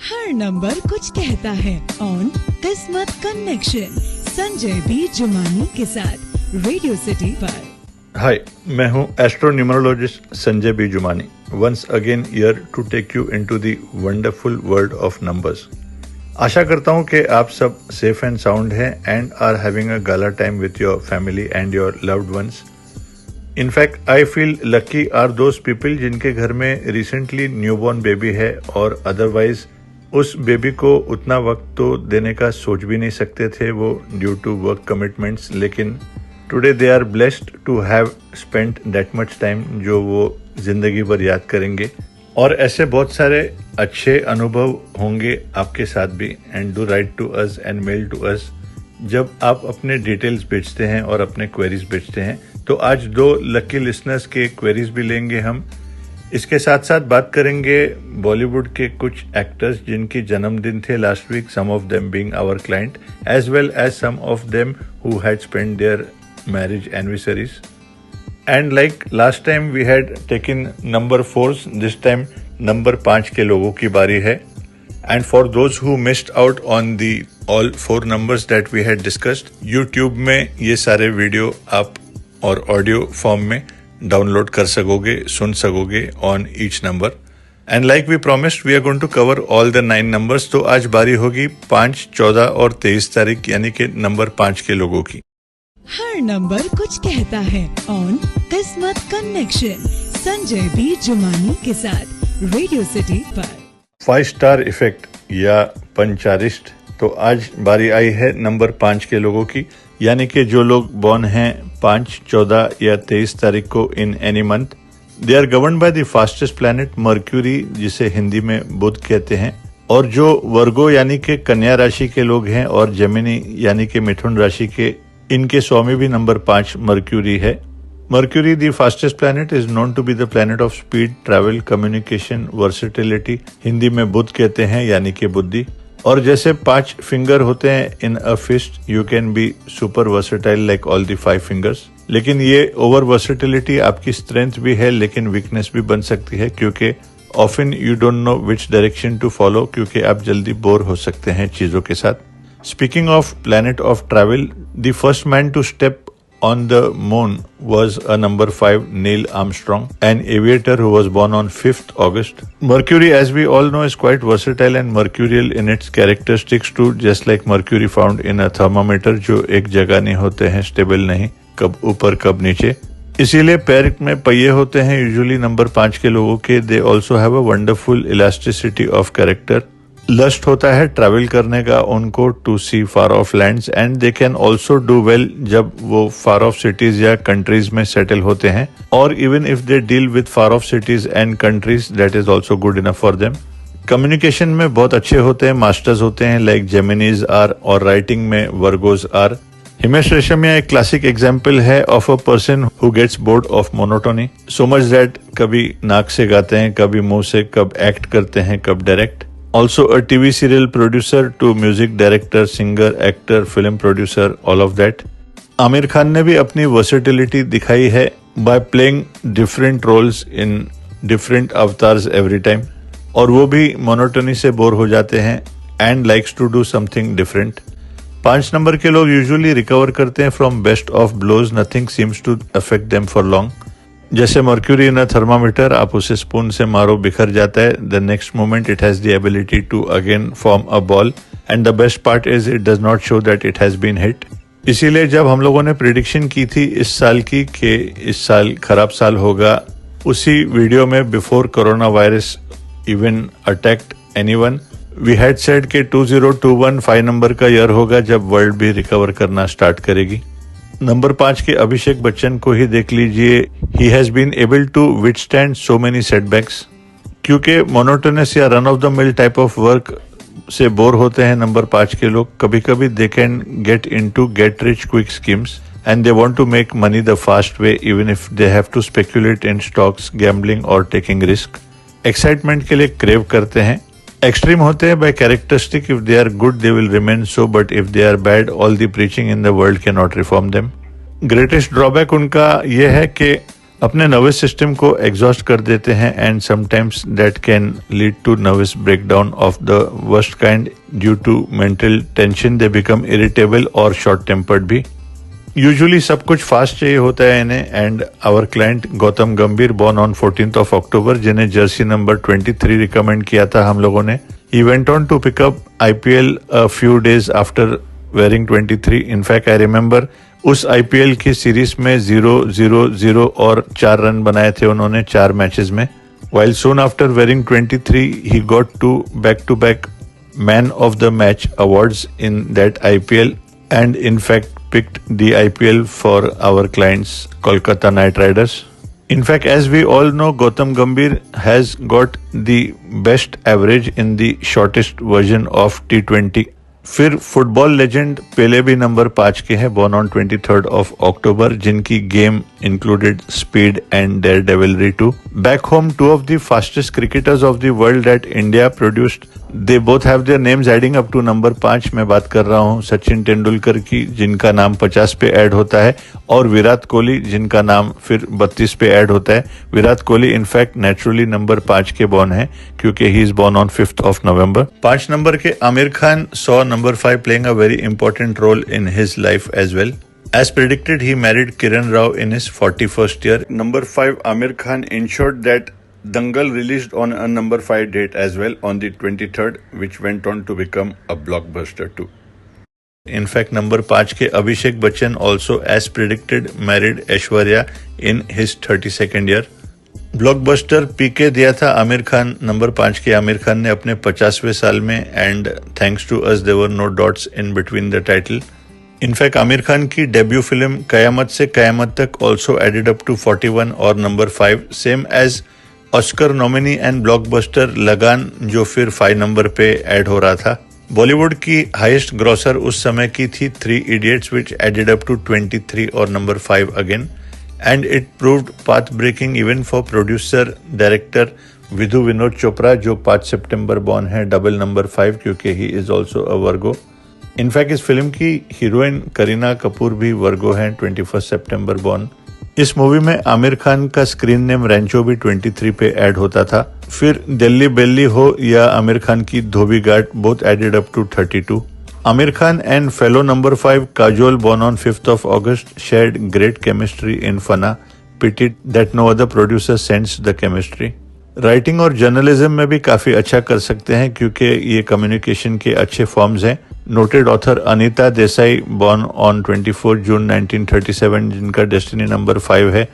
हर number कुछ कहता है ऑन किस्मत कनेक्शन संजय बी जुमानी के साथ रेडियो सिटी पर। हाय, मैं हूं astro numerologist Sanjay B Jumani, once again here to take you into the wonderful world of numbers. आशा करता हूं कि आप सब सेफ एंड साउंड हैं and are having a gala time with your family and your loved ones. In fact, I feel lucky are those people जिनके घर में recently newborn baby है और otherwise उस बेबी को उतना वक्त तो देने का सोच भी नहीं सकते थे वो ड्यू टू वर्क कमिटमेंट्स, लेकिन today they are blessed to have spent that much time जो वो जिंदगी भर याद करेंगे। और ऐसे बहुत सारे अच्छे अनुभव होंगे आपके साथ भी। And do write to us and mail to us जब आप अपने डिटेल्स भेजते हैं और अपने क्वेरीज भेजते हैं। तो आज 2 लकी लिसनर्स के क्वेरीज भी लेंगे हम। इसके साथ साथ बात करेंगे बॉलीवुड के कुछ एक्टर्स जिनकी जन्मदिन थे last week, some of them being our client as well as some of them who had spent their marriage anniversaries. And like last time we had taken number 4, this time number 5 के लोगों की बारी है। And for those who missed out on the all 4 numbers that we had discussed, YouTube में ये सारे video आप और ऑडियो फॉर्म में डाउनलोड कर सकोगे, सुन सकोगे on each number. And like we promised we are going to cover all the 9 numbers. तो आज बारी होगी 5, 14 और 23 तारीख यानी कि नंबर 5 के लोगों की। हर नंबर कुछ कहता है ऑन किस्मत कनेक्शन संजय बी जुमानी के साथ रेडियो सिटी पर। 5 स्टार इफेक्ट या पंचारिस्ट। तो आज बारी आई है नंबर 5 के लोगों की, यानी कि जो लोग बॉर्न हैं 5, 14 या 23 तारीख को in any month. They are govern by the fastest planet Mercury, जिसे हिंदी में बुध कहते हैं। और जो वर्गो यानी कि कन्या राशि के लोग हैं और जेमिनी यानी कि मिथुन राशि के, इनके स्वामी भी नंबर 5 मर्क्यूरी है। Mercury, the fastest planet, is known to be the planet of speed, travel, communication, versatility. Hindi में बुध कहते हैं यानी कि बुद्धि। और जैसे 5 फिंगर होते हैं in a fist, you can be super versatile like all the 5 fingers. लेकिन ये ओवर वर्सेटिलिटी आपकी स्ट्रेंथ भी है लेकिन वीकनेस भी बन सकती है, क्योंकि often you don't know which direction to follow, क्योंकि आप जल्दी बोर हो सकते हैं चीजों के साथ। Speaking of planet of travel, the first man to step on the moon was a number 5 Neil Armstrong, an aviator who was born on 5th August. Mercury, as we all know, is quite versatile and mercurial in its characteristics too, just like mercury found in a thermometer, जो एक जगह नहीं होते हैं, stable नहीं, कब ऊपर कब नीचे। इसीलिए पैर में पहिए होते हैं यूजुअली नंबर 5 के लोगों के। They also have a wonderful elasticity of character. Lust होता है ट्रैवल करने का उनको to see far off lands, and they can also do well जब वो फार ऑफ सिटीज या कंट्रीज में सेटल होते हैं। और even if they deal with far off cities and countries, that is also good enough for them. Communication में बहुत अच्छे होते हैं, मास्टर्स होते हैं लाइक जेमिनीज आर, और राइटिंग में वर्गोज आर। हिमेश रेशमिया एक क्लासिक एग्जाम्पल है of a person who gets bored of monotony so much that कभी नाक से गाते हैं, कभी मुंह से, कब एक्ट करते हैं, कब direct. Also a TV serial producer to music director, singer, actor, film producer, all of that. Aamir Khan ने भी अपनी versatility दिखाई है by playing different roles in different avatars every time. और वो भी monotony से बोर हो जाते हैं and likes to do something different. 5 number के लोग usually recover करते हैं from best of blows. Nothing seems to affect them for long. जैसे मर्क्यूरी इन अ थर्मामीटर, आप उसे स्पून से मारो बिखर जाता है, the next moment it has the ability to again form a ball, and the best part is it does not show that it has been hit. इसीलिए जब हम लोगों ने प्रिडिक्शन की थी इस साल की कि इस साल खराब साल होगा, उसी वीडियो में before corona virus even attacked anyone, we had said कि 2021 5 नंबर का ईयर होगा जब वर्ल्ड भी रिकवर करना स्टार्ट करेगी। नंबर 5 के अभिषेक बच्चन को ही देख लीजिए, he has been able to withstand so many setbacks. क्योंकि मोनोटोनस या run of the mill type of work से बोर होते हैं नंबर 5 के लोग, कभी कभी they can get into get rich quick schemes and they want to make money the fast way, even if they have to speculate in stocks, gambling और taking risk. Excitement के लिए crave करते हैं। Extreme होते हैं by characteristic, if they are good they will remain so, but if they are bad all the preaching in the world can not reform them. Greatest drawback उनका यह है कि अपने नर्वस सिस्टम को एग्जॉस्ट कर देते हैं and sometimes that can lead to nervous breakdown of the worst kind due to mental tension. They become irritable और शॉर्ट टेम्पर्ड भी. यूजुअली सब कुछ फास्ट चाहिए होता है इन्हें. And our client Gautam Gambhir born on 14th of October जिन्हें jersey number 23 recommend किया था हम लोगों ने. He went on to pick up IPL a few days after wearing 23. In fact, I remember उस IPL की सीरीज में 0-0-0 और 4 रन बनाए थे उन्होंने 4 मैचेस में. While soon after wearing 23, he got 2 back-to-back Man of the Match awards in that IPL and in fact picked the IPL for our clients Kolkata Knight Riders. In fact, as we all know, Gautam Gambhir has got the best average in the shortest version of T20. फिर football legend पेले भी number 5 के हैं, born on 23rd of October, जिनकी game included speed and daredevilry too. Back home 2 of the fastest cricketers of the world that India produced. They both have their names adding up to number 5. मैं बात कर रहा हूँ सचिन तेंदुलकर की, जिनका नाम 50 पे ऐड होता है, और विराट कोहली, जिनका नाम फिर 32 पे ऐड होता है. Virat Kohli in fact naturally number 5 के बॉर्न है क्योंकि he is born on 5th of November. 5 number के Aamir Khan saw number 5 playing a very important role in his life as well. As predicted, he married Kiran Rao in his 41st year. Number 5 Amir Khan ensured that Dangal released on a number 5 date as well on the 23rd, which went on to become a blockbuster too. In fact, number 5 के Abhishek Bachchan also, as predicted, married Aishwarya in his 32nd year. Blockbuster PK दिया था Aamir Khan number 5 के आमिर खान ने अपने 50वें साल में. And thanks to us there were no dots in between the title. In fact Aamir Khan की डेब्यू फिल्म कयामत से कयामत तक ऑल्सो एडेड अप टू 41 और number 5, same as Oscar nominee and blockbuster Lagaan, जो फिर 5 नंबर पे ऐड हो रहा था. बॉलीवुड की हाईएस्ट ग्रॉसर उस समय की थी 3 idiots, which added up to 23 और number 5 again. And it proved path-breaking even for producer, director Vidhu Vinod Chopra, जो 5 सितंबर बॉर्न है, डबल नंबर 5, क्योंकि he is also a Virgo. In fact इस फिल्म की हीरोइन करीना कपूर भी वर्गो हैं, 21 सितंबर बॉर्न. इस मूवी में आमिर खान का स्क्रीन नेम रैंचो भी 23 पे ऐड होता था. फिर दिल्ली बेल्ली हो या आमिर खान की Dhobi Ghat, both added up to 32. Amir Khan and fellow number 5 Kajol, born on 5th of August, shared great chemistry in Fana. Pity that no other producer sensed the chemistry. Writing और journalism में भी काफी अच्छा कर सकते हैं क्योंकि ये कम्युनिकेशन के अच्छे फॉर्म्स हैं. Noted author Anita Desai, born on 24 June 1937, जिनका डेस्टिनी नंबर 5 है.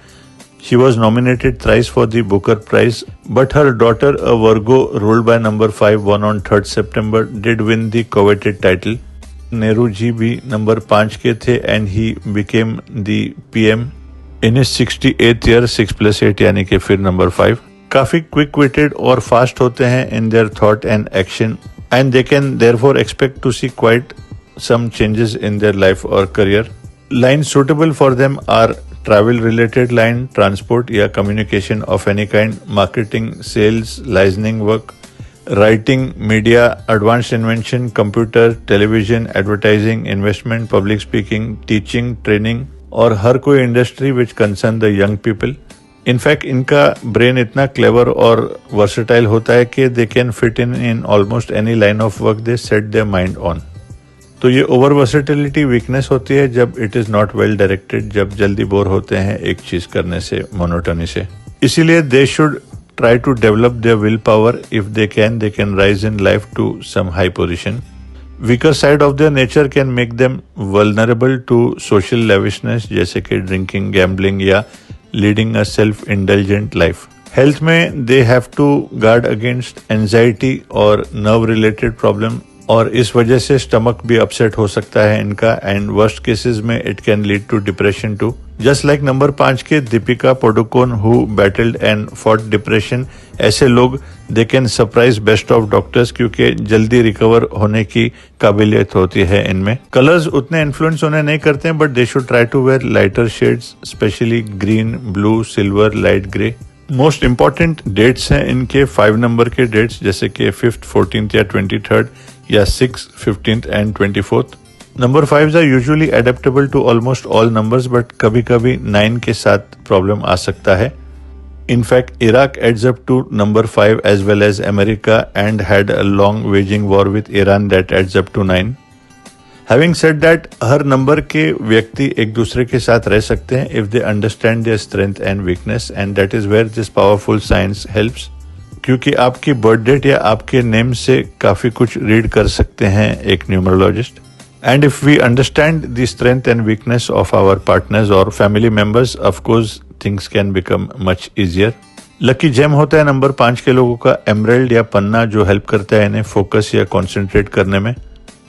She was nominated thrice for the Booker Prize, but her daughter, a Virgo ruled by number 5, born on 3rd September, did win the coveted title. Nehru ji भी number 5 के थे and he became the PM in his 68th year, 6+8 यानी कि फिर number 5. काफी quick witted और fast होते हैं in their thought and action, and they can therefore expect to see quite some changes in their life or career. Lines suitable for them are travel related line, transport या communication of any kind, marketing, sales, licensing work, writing, media, advanced invention, computer, television, advertising, investment, public speaking, teaching, training, और हर कोई industry which concern the young people. In fact इनका brain इतना clever और versatile होता है कि they can fit in almost any line of work they set their mind on. तो ये ओवर वर्सेटिलिटी वीकनेस होती है जब it is not well directed, जब जल्दी बोर होते हैं एक चीज करने से, मोनोटनी से. इसीलिए they should try to develop their will power. If they can rise in life to some high position. Weaker side of their nature can make them vulnerable to social lavishness, जैसे कि drinking, gambling या leading a self indulgent life. Health में they have to guard against anxiety और nerve related problem, और इस वजह से stomach भी अपसेट हो सकता है इनका. एंड वर्स्ट केसेस में it can lead to depression too. Just like number 5 के Deepika Padukone who battled and fought depression. ऐसे लोग they can surprise best of doctors क्योंकि जल्दी रिकवर होने की काबिलियत होती है इनमें. कलर्स उतने इन्फ्लुएंस उन्हें नहीं करते हैं, but they should try to wear lighter shades, specially green, blue, silver, light grey. Most important dates हैं इनके 5 नंबर के डेट्स, जैसे कि 5th, 14th या 23rd या 6th, 15th and 24th. Number 5s are usually adaptable to almost all numbers, but कभी-कभी 9 के साथ प्रॉब्लम आ सकता है. In fact, Iraq adds up to number 5 as well as America and had a long waging war with Iran that adds up to 9. Having said that, her number के व्यक्ति एक दूसरे के साथ रह सकते हैं if they understand their strength and weakness, and that is where this powerful science helps. क्योंकि आपकी बर्थ डेट या आपके नेम से काफी कुछ रीड कर सकते हैं एक numerologist. And if we understand the strength and weakness of our partners और family members, of course things can become much easier. Lucky gem होता है नंबर 5 के लोगों का एमराल्ड या पन्ना, जो हेल्प करता है इन्हें फोकस या कॉन्सेंट्रेट करने में.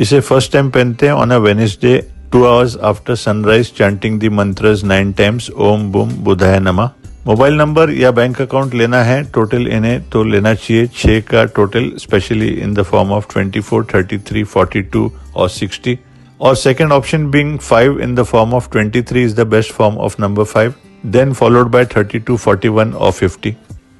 इसे फर्स्ट टाइम पहनते हैं on a Wednesday 2 hours after sunrise, chanting the mantras 9 times ओम बूम बुधाय नमः. मोबाइल नंबर या बैंक अकाउंट लेना है टोटल इन्हें तो लेना चाहिए 6 का total, specially in the form of 24, 33, 42 और 60. और second option being 5 in the form of 23 is the best form of number 5, then followed by 32, 41 और 50.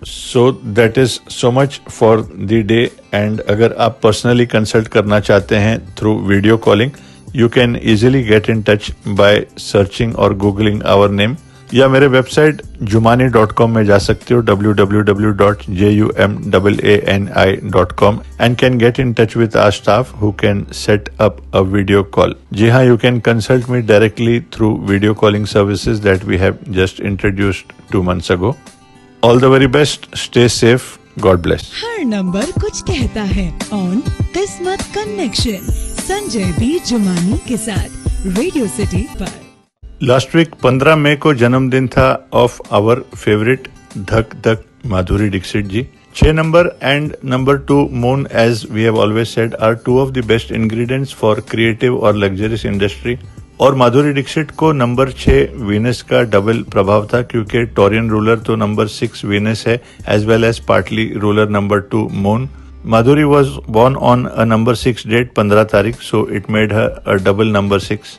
So that is so much for the day. And अगर आप personally consult करना चाहते हैं through video calling, you can easily get in touch by searching और googling our name, या मेरे website jumani.com में जा सकते हो www.jumani.com and can get in touch with our staff who can set up a video call. जी हाँ, you can consult me directly through video calling services that we have just introduced 2 months ago. All the very best, stay safe, God bless. Her number कुछ कहता है on किस्मत connection Sanjay B Jumani के साथ radio city पर. Last week 15 मई को जन्मदिन था ऑफ आवर फेवरेट धक धक Madhuri Dixit ji. 6 number and number 2 moon, as we have always said, are 2 of the best ingredients for creative और लग्जरियस इंडस्ट्री. और माधुरी दीक्षित को नंबर 6 वीनस का डबल प्रभाव था, क्योंकि टोरियन रूलर तो नंबर 6 वीनस है as well as partly ruler number 2 moon. Madhuri was born on a number 6 date, 15 तारीख, so it made her a double number 6.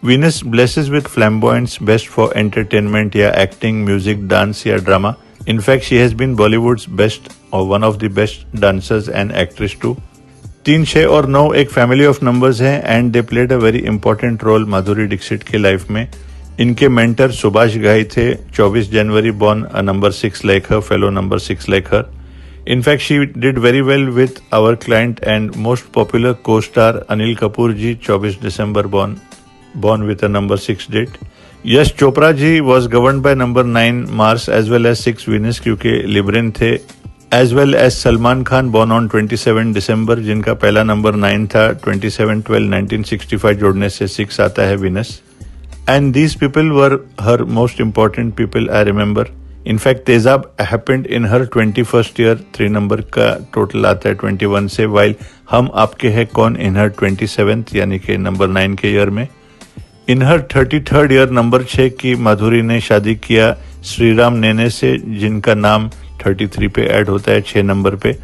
Venus blesses with flamboyance, best for entertainment या acting, music, dance या drama. In fact, she has been Bollywood's best or one of the best dancers and actress too. 3, 6 और 9 एक family of numbers हैं and they played a very important role Madhuri Dixit के life में. इनके mentor Subhash घाई थे, 24 जनवरी born a number 6 like her, fellow number 6 like her. In fact, she did very well with our client and most popular co-star Anil Kapoor ji, 24 December born with a number 6 date. Yash Chopra ji was governed by number 9 Mars as well as 6 Venus, क्योंकि लिब्रेन थे, as well as Salman Khan born on 27 December, जिनका पहला number 9 था. 27/12/1965 जोड़ने से 6 आता है Venus. And these people were her most important people I remember. In fact, तेजाब happened in her 21st year. 3 number का टोटल आता है 21 से, while हम आपके हैं कौन in her 27th यानी कि नंबर 9 के ईयर में. इन हर 33rd ईयर नंबर 6 की माधुरी ने शादी किया श्रीराम नेने से, जिनका नाम 33 पे ऐड होता है 6 नंबर पे.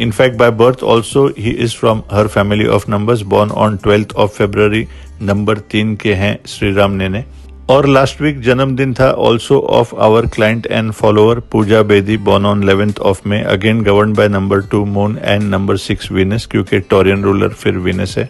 In fact by birth also he is from her family of numbers, born on 12th of February, number 3 के हैं श्रीराम नेने. और लास्ट वीक जन्मदिन था also of our client and follower Pooja Bedi, born on 11th of May, again govern by number 2 moon and number 6 Venus, क्योंकि Taurean ruler फिर Venus है.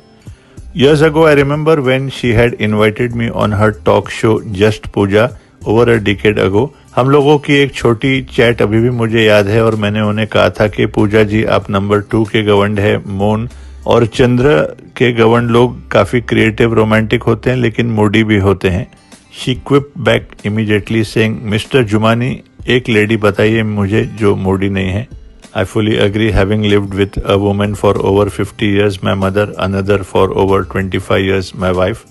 Years ago, I remember when she had invited me on her talk show Just Pooja over a decade ago. हम लोगों की एक छोटी chat अभी भी मुझे याद है और मैंने उन्हें कहा था कि पूजा जी आप नंबर 2 के गवर्नड है मून, और चंद्र के गवर्नड लोग काफी क्रिएटिव रोमांटिक होते हैं लेकिन मूडी भी होते हैं. She quipped back immediately saying, Mr. Jumani, एक लेडी बताइए मुझे जो मूडी नहीं है. I fully agree, having lived with a woman for over 50 years, my mother, another for over 25 years, my wife,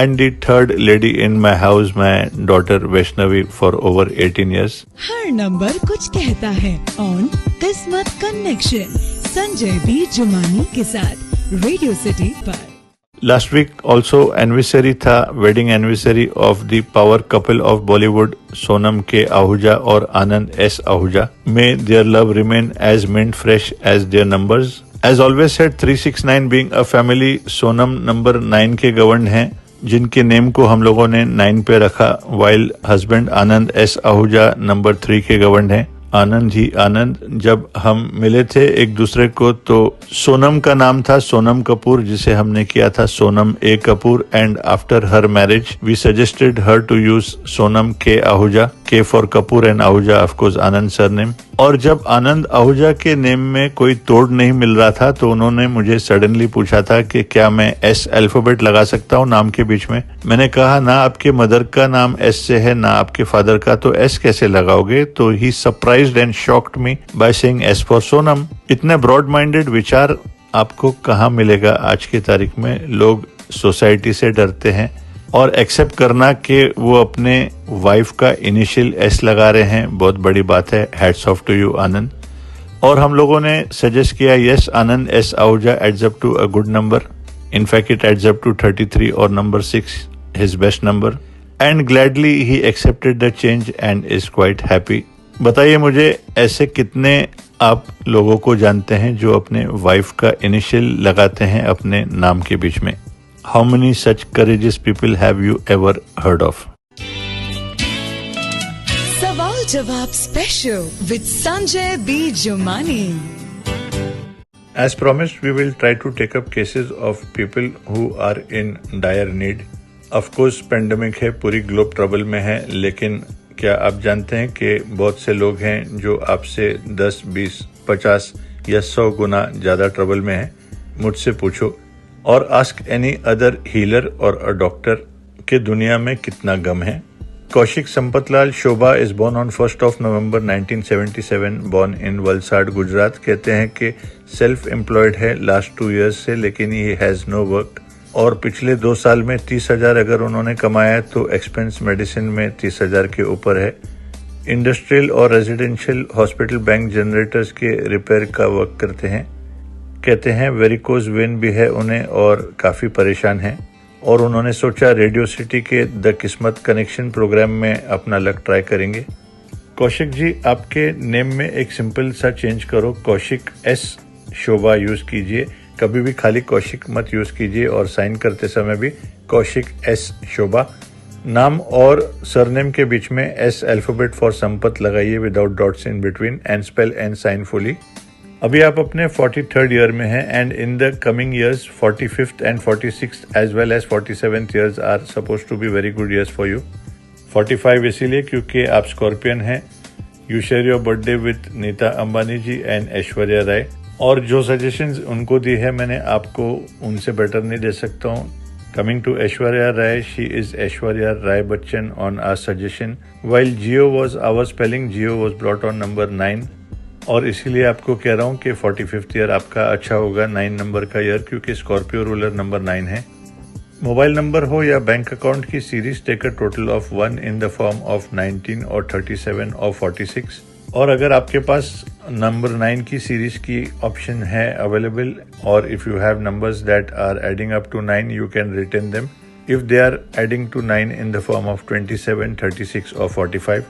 and the third lady in my house, my daughter Vaishnavi, for over 18 years. Her number कुछ कहता है on किस्मत connection Sanjay B Jumani के साथ radio city पर. Last week also anniversary था, wedding anniversary of the power couple of Bollywood, Sonam K. Ahuja और Anand S. Ahuja. May their love remain as mint fresh as their numbers. As always said, 369 being a family, Sonam number 9 के govern हैं, जिनके name को हम लोगों ने 9 पे रखा, while husband Anand S. Ahuja number 3 के गवर्न हैं. आनंद ही आनंद। जब हम मिले थे एक दूसरे को तो सोनम का नाम था सोनम कपूर, जिसे हमने किया था Sonam A Kapoor, and after her marriage we suggested her to use Sonam K Ahuja, K for Kapoor and Ahuja of course Anand surname. और जब आनंद आहूजा के नेम में कोई तोड़ नहीं मिल रहा था तो उन्होंने मुझे सडनली पूछा था कि क्या मैं एस अल्फाबेट लगा सकता हूँ नाम के बीच में। मैंने कहा ना आपके मदर का नाम एस से है ना आपके फादर का, तो एस कैसे लगाओगे? तो he surprised and shocked me by saying S for Sonam. इतने ब्रॉड माइंडेड विचार आपको कहाँ मिलेगा आज की तारीख में। लोग सोसाइटी से डरते हैं और एक्सेप्ट करना कि वो अपने वाइफ का इनिशियल एस लगा रहे हैं बहुत बड़ी बात है। Hats off to you Anand. और हम लोगों ने सजेस्ट किया yes Anand S Ahuja adds up to a good number, in fact it adds up to 33 और number 6 his best number, and gladly he accepted the change and is quite happy. बताइए मुझे ऐसे कितने आप लोगों को जानते हैं जो अपने वाइफ का इनिशियल लगाते हैं अपने नाम के बीच में? How many such courageous people have you ever heard of? सवाल जवाब special with Sanjay B. Jumani. As promised, we will try to take up cases of people who are in dire need. Of course, pandemic है, पूरी globe trouble में है, लेकिन क्या आप जानते हैं कि बहुत से लोग हैं जो आपसे 10, 20, 50 या 100 गुना ज्यादा ट्रबल में हैं? मुझसे पूछो और आस्क एनी अदर हीलर और अ डॉक्टर के दुनिया में कितना गम है। Kaushik Sampatlal Shobha is born on 1st of November 1977, born in Valsad Gujarat. कहते हैं कि सेल्फ एम्प्लॉयड है लास्ट 2 years से, लेकिन ही हैज नो वर्क। और पिछले 2 साल में 30,000 अगर उन्होंने कमाया तो एक्सपेंस मेडिसिन में 30,000 के ऊपर है। इंडस्ट्रियल और रेजिडेंशियल हॉस्पिटल बैंक जनरेटर्स के रिपेयर का वर्क करते हैं। कहते हैं वेरिकोज वेन भी है उन्हें और काफ़ी परेशान हैं, और उन्होंने सोचा रेडियो सिटी के द किस्मत कनेक्शन प्रोग्राम में अपना लक ट्राई करेंगे। कौशिक जी, आपके नेम में एक सिंपल सा चेंज करो, कौशिक एस शोभा यूज कीजिए। कभी भी खाली कौशिक मत यूज कीजिए, और साइन करते समय भी कौशिक एस शोभा। नाम और सरनेम के बीच में एस अल्फाबेट फॉर संपत लगाइए without dots in between, and spell and sign fully. अभी आप अपने 43rd ईयर में हैं, and in the coming years 45th and 46th as well as 47th years are suppose to be very good years for you. 45 इसीलिए क्योंकि आप Scorpion हैं। You share your birthday with Nita Ambani ji and Aishwarya Rai, और जो suggestions उनको दी है मैंने आपको उनसे बेटर नहीं दे सकता हूँ। Coming to Aishwarya Rai, she is Aishwarya Rai Bachchan on our suggestion. While जियो वॉज आवर स्पेलिंग, जियो वॉज ब्रॉट ऑन नंबर 9, और इसीलिए आपको कह रहा हूँ कि 45th ईयर आपका अच्छा होगा, 9 नंबर का ईयर, क्योंकि स्कॉर्पियो रूलर नंबर 9 है। मोबाइल नंबर हो या बैंक अकाउंट की series take a total of 1 in the form of 19 और 37 और 46। और अगर आपके पास नंबर 9 की सीरीज की ऑप्शन है अवेलेबल, और if you have numbers that are adding up to 9 you can retain them if they are adding to 9 in the form of 27, 36 और 45।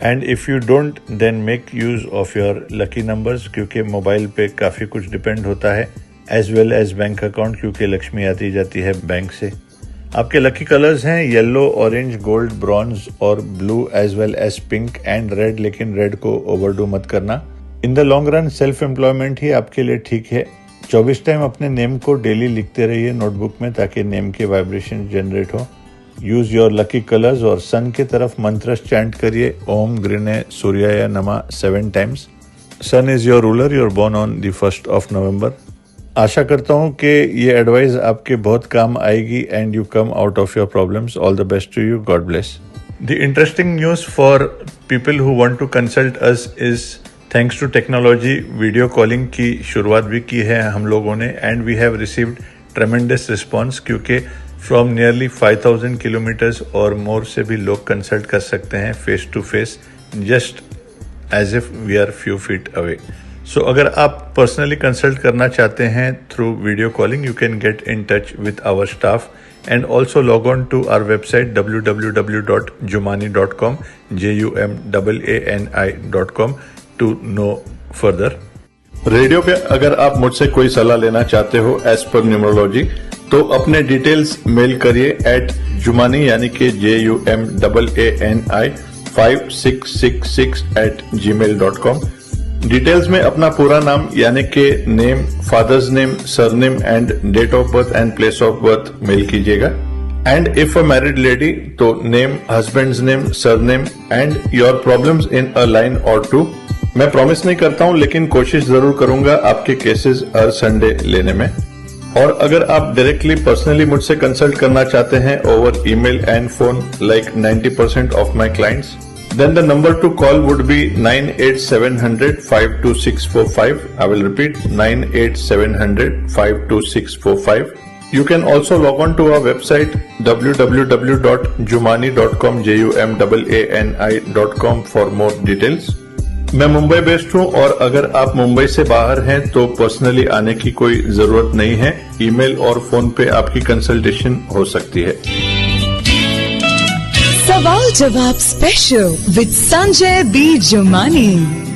And if you don't then make use of your lucky numbers, क्योंकि mobile पे काफ़ी कुछ depend होता है, as well as bank account, क्योंकि लक्ष्मी आती जाती है बैंक से। आपके लकी कलर्स हैं येलो, ऑरेंज, गोल्ड, ब्रॉन्ज और blue, as well as pink and red, लेकिन रेड को ओवरडू मत करना। In the long run self employment ही आपके लिए ठीक है। 24 टाइम अपने नेम को डेली लिखते रहिए नोटबुक में, ताकि नेम के वाइब्रेशन जनरेट हो। यूज योर लकी कलर्स, और सन की तरफ मंत्र चैंट करिए, ओम ग्रीने सूर्याय नमः 7 times. Sun is your ruler, you're born on the 1st of November। आशा करता हूँ कि ये एडवाइस आपके बहुत काम आएगी, and you come out of your problems. All the best to you, God bless. The interesting news for people who want to consult us is thanks to technology, video calling की शुरुआत भी की है हम लोगों ने, and we have received tremendous response, क्योंकि from nearly 5000 kilometres और मोर से भी लोग कंसल्ट कर सकते हैं face to face, just as if we are few feet away. So अगर आप पर्सनली कंसल्ट करना चाहते हैं through video calling, you can get in touch with our staff, and also log on to our website www.jumani.com, JUMAANI.com to know further. Radio पे अगर आप मुझसे कोई सलाह लेना चाहते हो एज पर न्यूमरोलॉजी, तो अपने डिटेल्स मेल करिए @jumani यानी कि JUMAANI jumani5666@gmail.com। डिटेल्स में अपना पूरा नाम यानी कि name, father's name, surname and date of birth and place of birth mail कीजिएगा। And if a married lady तो name, husband's name, surname and your problems in a line or two. मैं promise नहीं करता हूं लेकिन कोशिश जरूर करूंगा आपके केसेस हर संडे लेने में। और अगर आप डायरेक्टली पर्सनली मुझसे कंसल्ट करना चाहते हैं over email and phone like 90% of my clients, then the number to call would be 9870052645. I will repeat 9870052645. You can also log on to our website www.jumani.com jumani.com for more details. मैं Mumbai based हूँ और अगर आप मुंबई से बाहर हैं तो personally आने की कोई जरूरत नहीं है, ईमेल और फोन पे आपकी कंसल्टेशन हो सकती है। सवाल जवाब special with Sanjay B Jumani.